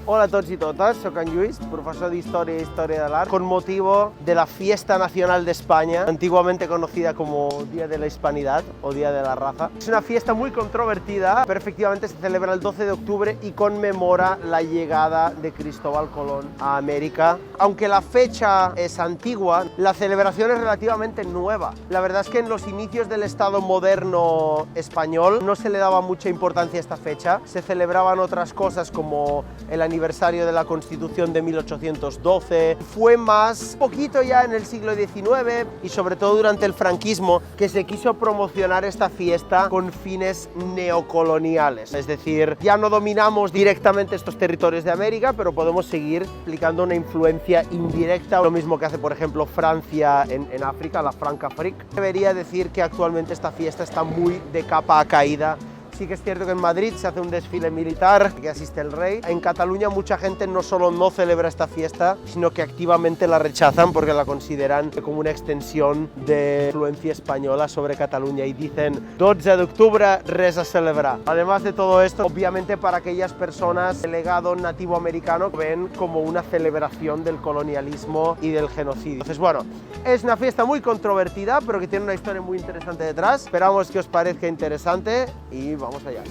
Hola a tots i totes, soc en Lluís, profesor de Historia y Historia del Arte, con motivo de la Fiesta Nacional de España, antiguamente conocida como Día de la Hispanidad o Día de la Raza. Es una fiesta muy controvertida, pero efectivamente se celebra el 12 de octubre y conmemora la llegada de Cristóbal Colón a América. Aunque la fecha es antigua, la celebración es relativamente nueva. La verdad es que en los inicios del Estado moderno español no se le daba mucha importancia a esta fecha, se celebraban otras cosas como el aniversario de la Constitución de 1812, fue más poquito ya en el siglo XIX y sobre todo durante el franquismo que se quiso promocionar esta fiesta con fines neocoloniales, es decir, ya no dominamos directamente estos territorios de América, pero podemos seguir aplicando una influencia indirecta, lo mismo que hace por ejemplo Francia en África, la Francafrique. Debería decir que actualmente esta fiesta está muy de capa caída. Sí que es cierto que en Madrid se hace un desfile militar, que asiste el rey. En Cataluña mucha gente no solo no celebra esta fiesta, sino que activamente la rechazan porque la consideran como una extensión de influencia española sobre Cataluña y dicen 12 de octubre, res a celebrar. Además de todo esto, obviamente para aquellas personas el legado nativo americano ven como una celebración del colonialismo y del genocidio. Entonces, bueno, es una fiesta muy controvertida, pero que tiene una historia muy interesante detrás. Esperamos que os parezca interesante y vamos allá.